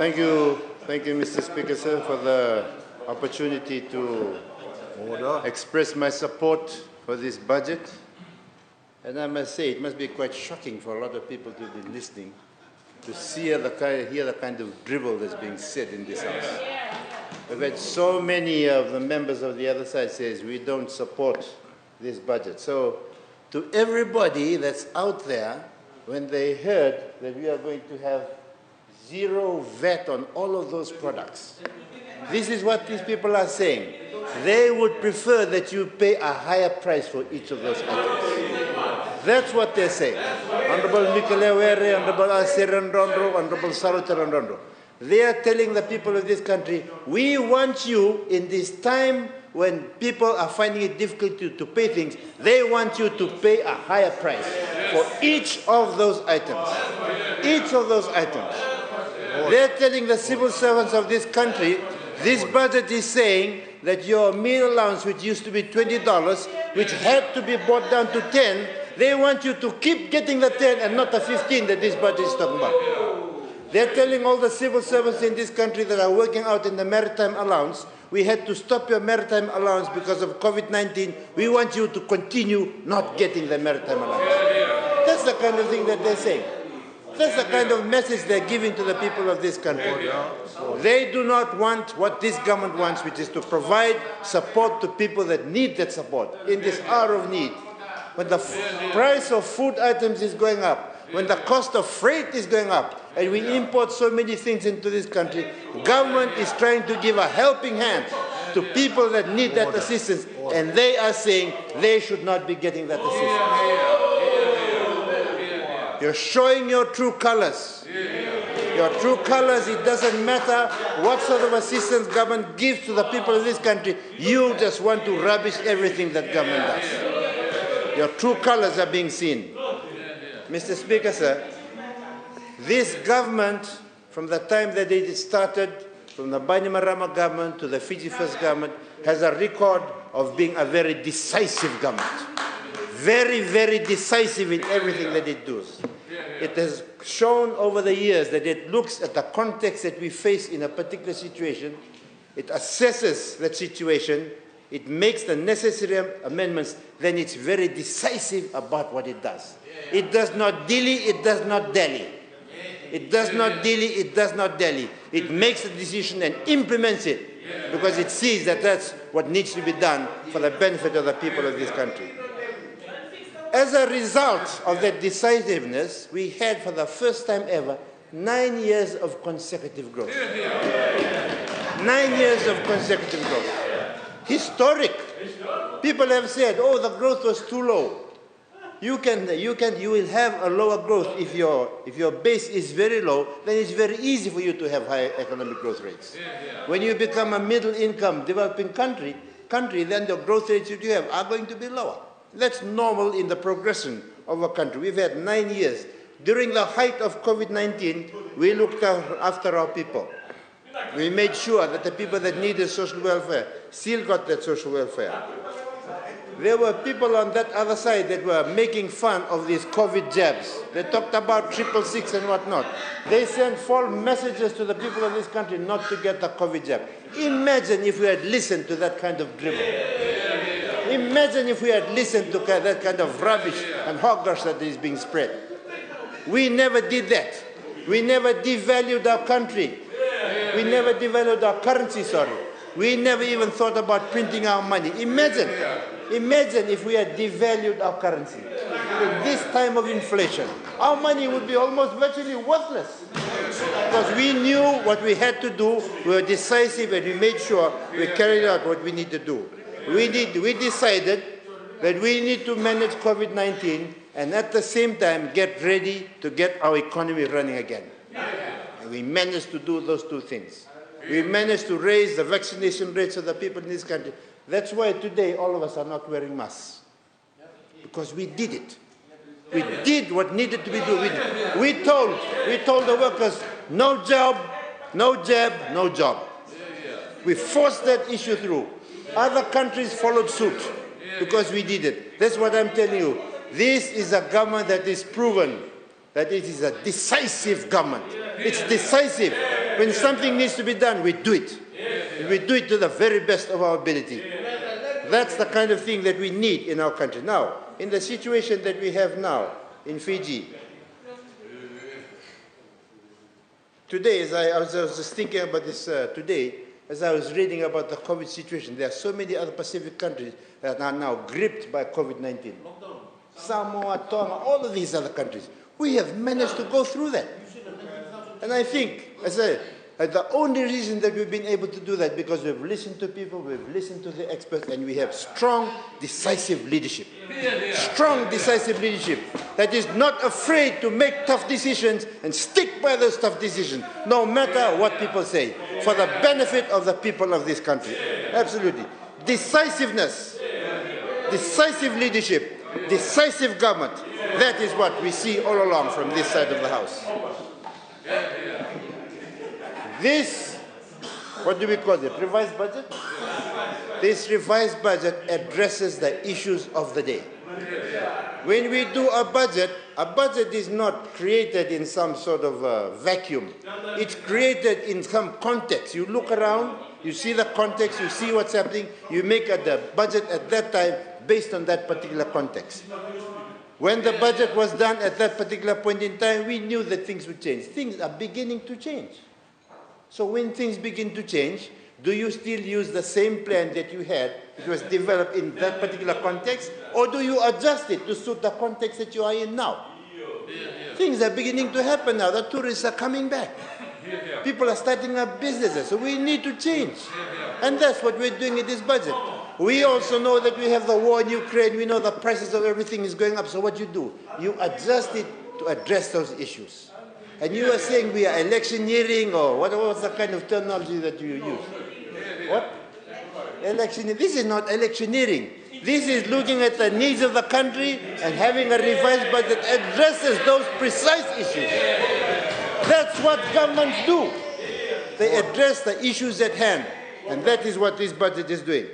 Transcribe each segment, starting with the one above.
Thank you, Mr. Speaker, sir, for the opportunity to express my support for this budget. And I must say, it must be quite shocking for a lot of people to be listening, to hear the kind of dribble that's being said in this House. We've had so many of the members of the other side says we don't support this budget. So to everybody that's out there, when they heard that we are going to have zero VAT on all of those products, this is what these people are saying. They would prefer that you pay a higher price for each of those items. That's what they're saying. Honorable Nicolewere, Honorable Asirandondo, Honorable Sarucharandondo. They are telling the people of this country, we want you in this time when people are finding it difficult to pay things, they want you to pay a higher price for each of those items. Each of those items. They're telling the civil servants of this country, this budget is saying that your meal allowance, which used to be $20, which had to be brought down to 10, they want you to keep getting the 10 and not the 15 that this budget is talking about. They're telling all the civil servants in this country that are working out in the maritime allowance, we had to stop your maritime allowance because of COVID-19. We want you to continue not getting the maritime allowance. That's the kind of thing that they're saying. That's the kind of message they're giving to the people of this country. They do not want what this government wants, which is to provide support to people that need that support in this hour of need. When the price of food items is going up, when the cost of freight is going up, and we import so many things into this country, government is trying to give a helping hand to people that need that assistance, and they are saying they should not be getting that assistance. You're showing your true colors. Your true colors, it doesn't matter what sort of assistance government gives to the people of this country, you just want to rubbish everything that government does. Your true colors are being seen. Mr. Speaker, sir, this government, from the time that it started, from the Bainimarama government to the Fiji First government, has a record of being a very decisive government. Very, very decisive in everything that it does. It has shown over the years that it looks at the context that we face in a particular situation, it assesses that situation, it makes the necessary amendments, then it's very decisive about what it does. It does not dilly, it does not dally. It does not dilly, it does not dally. It makes a decision and implements it because it sees that that's what needs to be done for the benefit of the people of this country. As a result of that decisiveness, we had for the first time ever 9 years of consecutive growth. 9 years of consecutive growth. Historic. People have said, oh, the growth was too low. You will have a lower growth if your base is very low, then it's very easy for you to have high economic growth rates. When you become a middle income developing country, then the growth rates that you have are going to be lower. That's normal in the progression of a country. We've had 9 years. During the height of COVID-19, we looked after our people. We made sure that the people that needed social welfare still got that social welfare. There were people on that other side that were making fun of these COVID jabs. They talked about 666 and whatnot. They sent false messages to the people of this country not to get the COVID jab. Imagine if we had listened to that kind of dribble. Imagine if we had listened to that kind of rubbish and hogwash that is being spread. We never did that. We never devalued our country. We never devalued our currency, sorry. We never even thought about printing our money. Imagine if we had devalued our currency. In this time of inflation, our money would be almost virtually worthless. Because we knew what we had to do, we were decisive, and we made sure we carried out what we need to do. We decided that we need to manage COVID-19 and at the same time get ready to get our economy running again. And we managed to do those two things. We managed to raise the vaccination rates of the people in this country. That's why today all of us are not wearing masks. Because we did it. We did what needed to be done. We told the workers, no job, no jab, no job. We forced that issue through. Other countries followed suit because we did it. That's what I'm telling you. This is a government that is proven that it is a decisive government. It's decisive. When something needs to be done, we do it. And we do it to the very best of our ability. That's the kind of thing that we need in our country. Now, in the situation that we have now in Fiji, today, as I was just thinking about this today, as I was reading about the COVID situation, there are so many other Pacific countries that are now gripped by COVID-19. Samoa, Tonga, all of these other countries. We have managed to go through that. And I think, the only reason that we've been able to do that because we've listened to people, we've listened to the experts, and we have strong, decisive leadership. Strong, decisive leadership that is not afraid to make tough decisions and stick by those tough decisions, no matter what people say, for the benefit of the people of this country. Absolutely. Decisiveness, decisive leadership, decisive government. That is what we see all along from this side of the House. This, what do we call it, revised budget? This revised budget addresses the issues of the day. When we do a budget is not created in some sort of vacuum. It's created in some context. You look around, you see the context, you see what's happening, you make the budget at that time based on that particular context. When the budget was done at that particular point in time, we knew that things would change. Things are beginning to change. So when things begin to change, do you still use the same plan that you had, it was developed in that particular context, or do you adjust it to suit the context that you are in now? Things are beginning to happen now. The tourists are coming back. People are starting up businesses, so we need to change. And that's what we're doing in this budget. We also know that we have the war in Ukraine. We know the prices of everything is going up. So what do? You adjust it to address those issues. And you are saying we are electioneering, or what was the kind of terminology that you use? What? Electioneering. This is not electioneering. This is looking at the needs of the country and having a revised budget that addresses those precise issues. That's what governments do. They address the issues at hand. And that is what this budget is doing.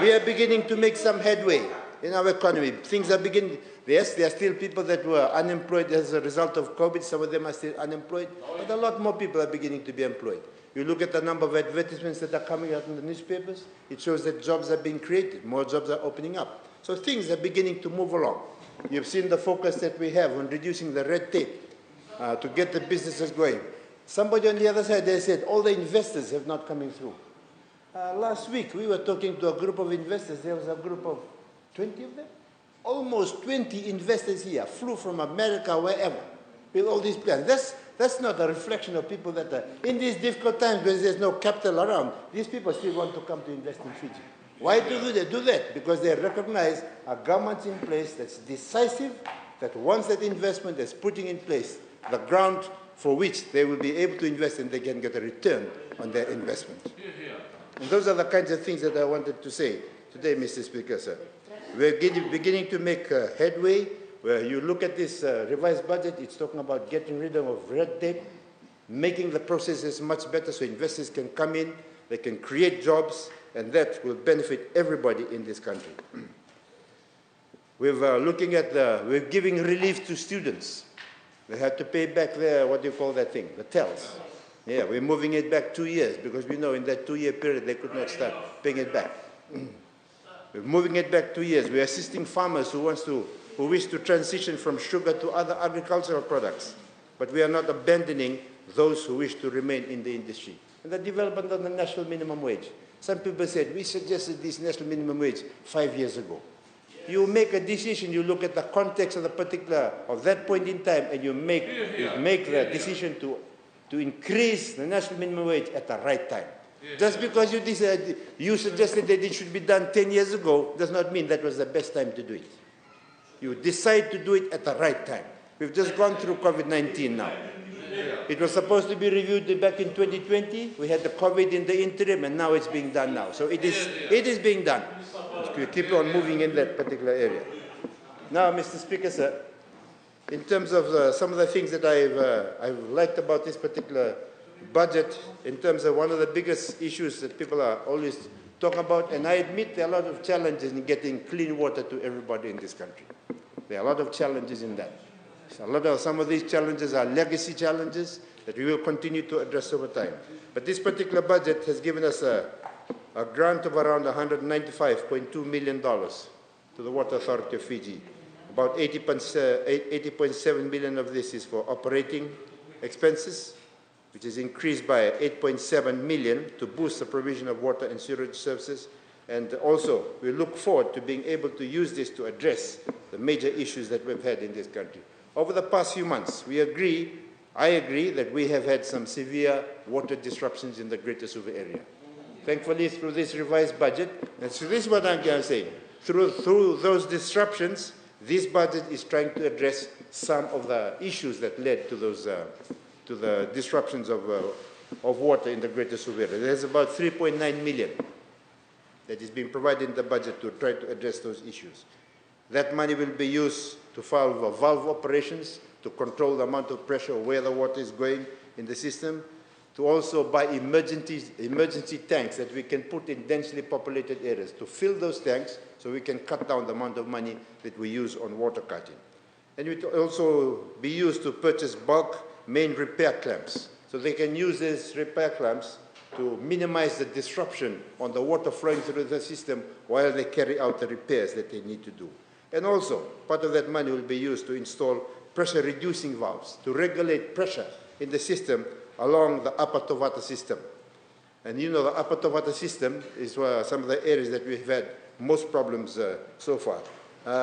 We are beginning to make some headway in our economy. Things are beginning. Yes, there are still people that were unemployed as a result of COVID. Some of them are still unemployed. But a lot more people are beginning to be employed. You look at the number of advertisements that are coming out in the newspapers, it shows that jobs are being created. More jobs are opening up. So things are beginning to move along. You've seen the focus that we have on reducing the red tape to get the businesses going. Somebody on the other side, they said, all the investors have not coming through. Last week, we were talking to a group of investors. There was a group of 20 of them. Almost 20 investors here flew from America, wherever, with all these plans. That's not a reflection of people that are, in these difficult times when there's no capital around, these people still want to come to invest in Fiji. Why do they do that? Because they recognize a government in place that's decisive, that wants that investment, that's putting in place the ground for which they will be able to invest and they can get a return on their investment. And those are the kinds of things that I wanted to say today, Mr. Speaker, sir. We're beginning to make headway. Where you look at this revised budget, it's talking about getting rid of red tape, making the processes much better so investors can come in, they can create jobs, and that will benefit everybody in this country. We're giving relief to students. They had to pay back their, what do you call that thing, the TELS. Yeah, we're moving it back 2 years because we know in that 2-year period they could not start paying it back. We're moving it back 2 years. We're assisting farmers who wish to transition from sugar to other agricultural products. But we are not abandoning those who wish to remain in the industry. And the development of the national minimum wage. Some people said, we suggested this national minimum wage 5 years ago. You make a decision, you look at the context of that point in time, and you make the decision to increase the national minimum wage at the right time. Just because you suggested that it should be done 10 years ago does not mean that was the best time to do it. You decide to do it at the right time. We've just gone through COVID-19 now. It was supposed to be reviewed back in 2020. We had the COVID in the interim, and now it's being done now. So it is being done. We keep on moving in that particular area. Now, Mr. Speaker, sir, in terms of some of the things that I've liked about this particular budget, in terms of one of the biggest issues that people are always talking about, and I admit there are a lot of challenges in getting clean water to everybody in this country. There are a lot of challenges in that. Some of these challenges are legacy challenges. that we will continue to address over time. But this particular budget has given us a grant of around $195.2 million to the Water Authority of Fiji. About 80.7 million of this is for operating expenses, which is increased by 8.7 million to boost the provision of water and sewerage services. And also, we look forward to being able to use this to address the major issues that we've had in this country. Over the past few months, I agree that we have had some severe water disruptions in the Greater Suva area. Thankfully, through this revised budget, and so this is what I'm going to say, through those disruptions, this budget is trying to address some of the issues that led to those to the disruptions of water in the Greater Suva area. There's about 3.9 million that is being provided in the budget to try to address those issues. That money will be used to valve operations, to control the amount of pressure where the water is going in the system, to also buy emergency tanks that we can put in densely populated areas, to fill those tanks so we can cut down the amount of money that we use on water cutting. And it will also be used to purchase bulk main repair clamps, so they can use these repair clamps to minimize the disruption on the water flowing through the system while they carry out the repairs that they need to do. And also, part of that money will be used to install pressure-reducing valves to regulate pressure in the system along the upper Tovata system. And you know the upper Tovata system is some of the areas that we've had most problems so far.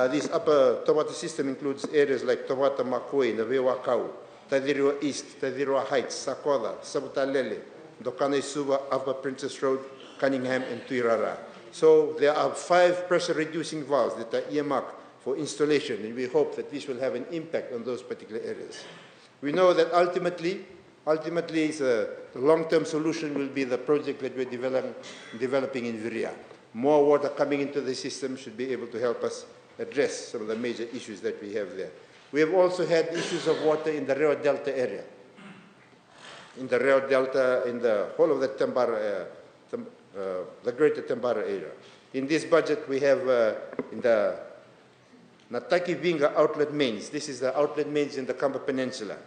This upper Tovata system includes areas like Tovata Makoi, Navewa Kau, Tadiriwa East, Tadiriwa Heights, Sakoda, Sabutalele, Dokane Suva, Upper Princess Road, Cunningham, and Tuirara. So there are 5 pressure-reducing valves that are earmarked for installation, and we hope that this will have an impact on those particular areas. We know that ultimately the long-term solution will be the project that we're developing in Viria. More water coming into the system should be able to help us address some of the major issues that we have there. We have also had issues of water in the Rio Delta area. In the Rio Delta, in the whole of the Tambara, the greater Tambara area. In this budget, we have in the Nataki Vinga outlet mains. This is the outlet mains in the Kamba Peninsula.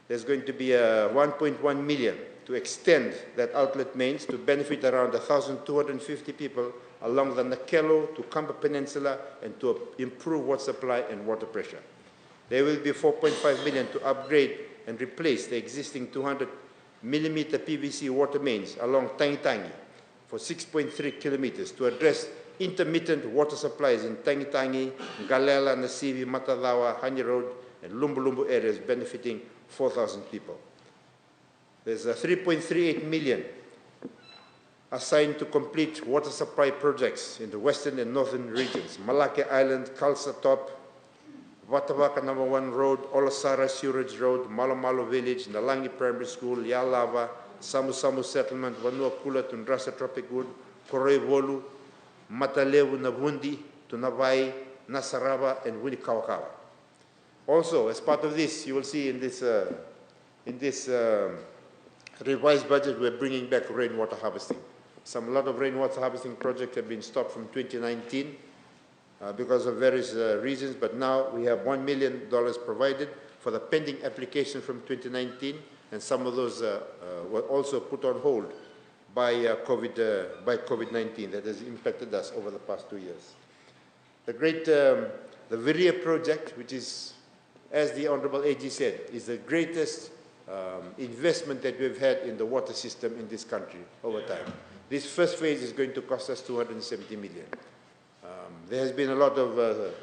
There's going to be 1.1 million to extend that outlet mains to benefit around 1,250 people along the Nakelo to Kamba Peninsula and to improve water supply and water pressure. There will be 4.5 million to upgrade and replace the existing 200 millimeter PVC water mains along Tangitangi for 6.3 kilometers to address intermittent water supplies in Tangitangi, Galela, Nasivi, Matadawa, Hani Road, and Lumbulumbu areas benefiting 4,000 people. There's 3.38 million assigned to complete water supply projects in the western and northern regions, Malake Island, Kalsa Top, Watavaka No. 1 Road, Olasara Sewerage Road, Malo Village, Nalangi Primary School, Yalava, Samu Samu Settlement, Vanua Kula, Tundrasa Tropic Wood, Koroi Volu, Matalevu Navundi, Tunavai, Nasarava, and Winikawakawa. Also, as part of this, you will see in this revised budget, we're bringing back rainwater harvesting. A lot of rainwater harvesting projects have been stopped from 2019 because of various reasons, but now we have $1 million provided for the pending application from 2019, and some of those were also put on hold by COVID-19 that has impacted us over the past 2 years. The Viria project, which is, as the Honorable AG said, is the greatest investment that we've had in the water system in this country over time. This first phase is going to cost us $270 million. There has been a lot of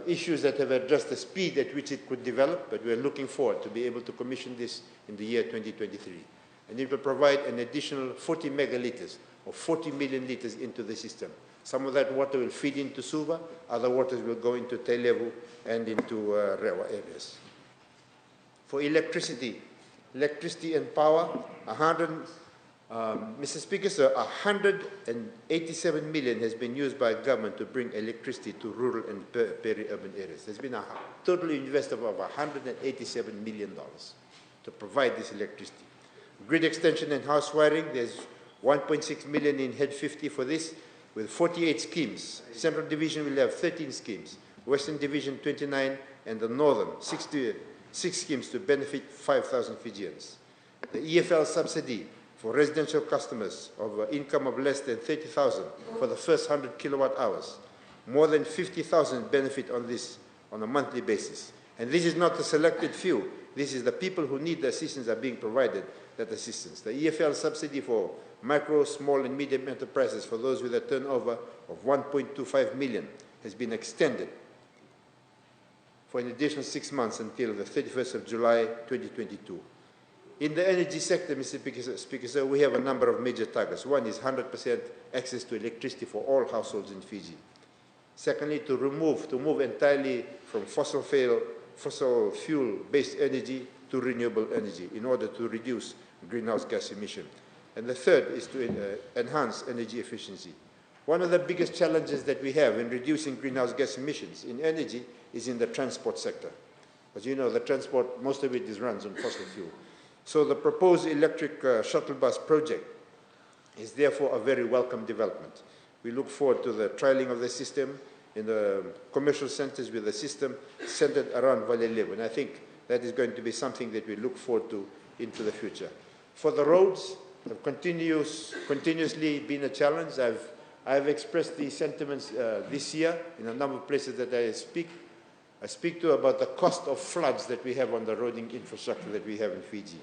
issues that have addressed the speed at which it could develop, but we are looking forward to be able to commission this in the year 2023. And it will provide an additional 40 megaliters or 40 million liters into the system. Some of that water will feed into Suva, other waters will go into Tailevu and into Rewa areas. For electricity and power, Mr. Speaker, sir, 187 million has been used by government to bring electricity to rural and peri-urban areas. There's been a total investment of $187 million to provide this electricity. Grid extension and house wiring, there's 1.6 million in Head 50 for this, with 48 schemes. Central Division will have 13 schemes, Western Division 29, and the Northern 6 schemes to benefit 5,000 Fijians. The EFL subsidy for residential customers of income of less than 30,000 for the first 100 kilowatt hours. More than 50,000 benefit on this on a monthly basis. And this is not the selected few. This is the people who need the assistance are being provided that assistance. The EFL subsidy for micro, small and medium enterprises for those with a turnover of 1.25 million has been extended for an additional 6 months until the 31st of July 2022. In the energy sector, Mr. Speaker, sir, we have a number of major targets. One is 100% access to electricity for all households in Fiji. Secondly, to move entirely from fossil fuel-based energy to renewable energy in order to reduce greenhouse gas emission. And the third is to enhance energy efficiency. One of the biggest challenges that we have in reducing greenhouse gas emissions in energy is in the transport sector. As you know, the transport, most of it runs on fossil fuel. So the proposed electric shuttle bus project is therefore a very welcome development. We look forward to the trialing of the system in the commercial centers with a system centered around Valelevo. And I think that is going to be something that we look forward to into the future. For the roads, have continuously been a challenge. I've expressed these sentiments this year in a number of places that I speak to about the cost of floods that we have on the roading infrastructure that we have in Fiji.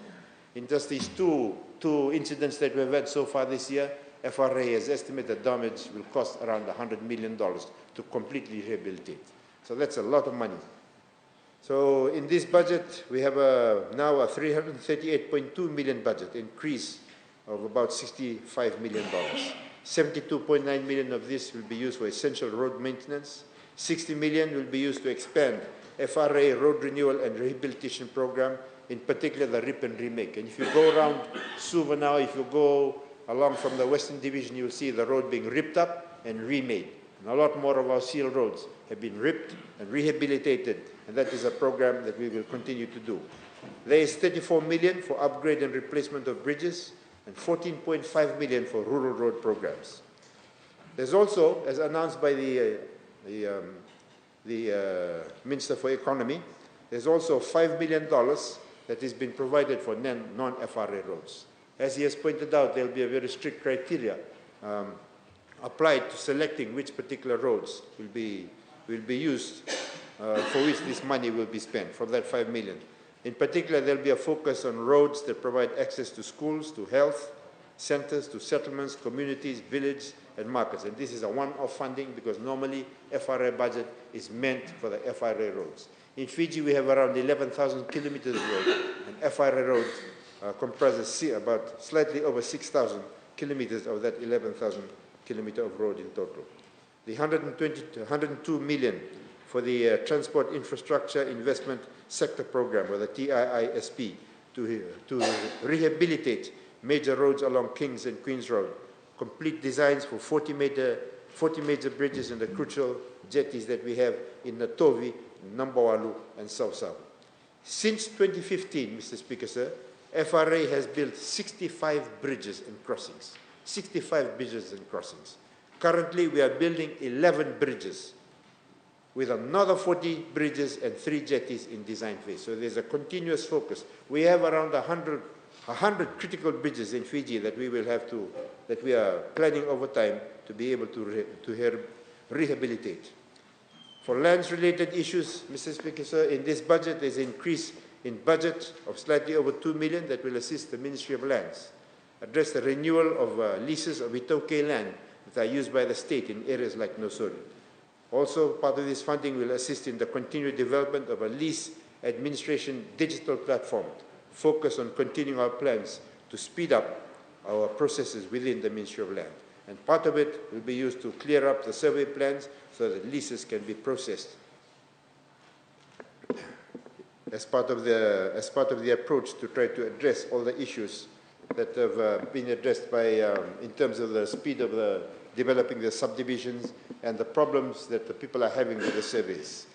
In just these two incidents that we've had so far this year, FRA has estimated damage will cost around $100 million to completely rehabilitate. So that's a lot of money. So in this budget, we have now a $338.2 million budget, increase of about $65 million. $72.9 million of this will be used for essential road maintenance. $60 million will be used to expand FRA road renewal and rehabilitation program, in particular the RIP and remake. And if you go around Suva now, if you go along from the Western Division, you'll see the road being ripped up and remade. And a lot more of our seal roads have been ripped and rehabilitated, and that is a program that we will continue to do. There is $34 million for upgrade and replacement of bridges, and $14.5 million for rural road programs. There's also, as announced by the Minister for Economy, there's also $5 million that has been provided for non-FRA roads. As he has pointed out, there will be a very strict criteria applied to selecting which particular roads will be used for which this money will be spent, for that $5 million. In particular, there will be a focus on roads that provide access to schools, to health centers, to settlements, communities, villages, and markets. And this is a one-off funding because normally FRA budget is meant for the FRA roads. In Fiji, we have around 11,000 kilometers of road, and FRA roads comprises about slightly over 6,000 kilometers of that 11,000 kilometer of road in total. The $102 million for the Transport Infrastructure Investment Sector Program, or the TIISP, to rehabilitate major roads along Kings and Queens Road, complete designs for 40 major bridges and the crucial jetties that we have in Natovi, Nambawalu, and South South. Since 2015, Mr. Speaker, sir, FRA has built 65 bridges and crossings. 65 bridges and crossings. Currently, we are building 11 bridges with another 40 bridges and 3 jetties in design phase. So there's a continuous focus. We have around 100 critical bridges in Fiji that we will have to, that we are planning over time to be able to rehabilitate. For lands-related issues, Mr. Speaker, sir, in this budget, there's an increase in budget of slightly over $2 million that will assist the Ministry of Lands, address the renewal of leases of Itoke land that are used by the state in areas like Nosuri. Also, part of this funding will assist in the continued development of a lease administration digital platform, focused on continuing our plans to speed up our processes within the Ministry of Land. And part of it will be used to clear up the survey plans so that leases can be processed as part of the approach to try to address all the issues that have been addressed by, in terms of the speed of developing the subdivisions and the problems that the people are having with the surveys.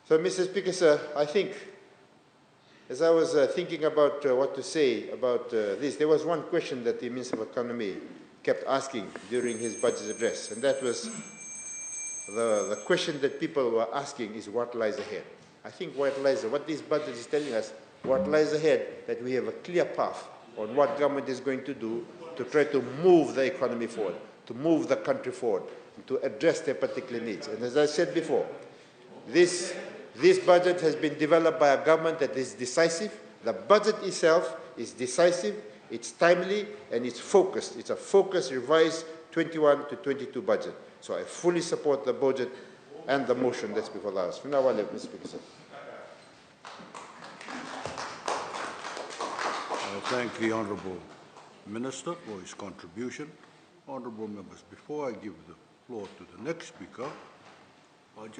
So, Mr. Speaker, sir, I think, as I was thinking about what to say about this, there was one question that the Minister of Economy kept asking during his budget address, and that was the question that people were asking is what lies ahead. I think what this budget is telling us, what lies ahead, that we have a clear path on what government is going to do to try to move the economy forward, to move the country forward, to address their particular needs. And as I said before, this budget has been developed by a government that is decisive. The budget itself is decisive, it's timely, and it's focused. It's a focused, revised 21 to 22 budget. So I fully support the budget and the motion that's before the House. Now, Mr. Speaker. I thank the Honourable Minister for his contribution. Honourable members, before I give the floor to the next speaker, I just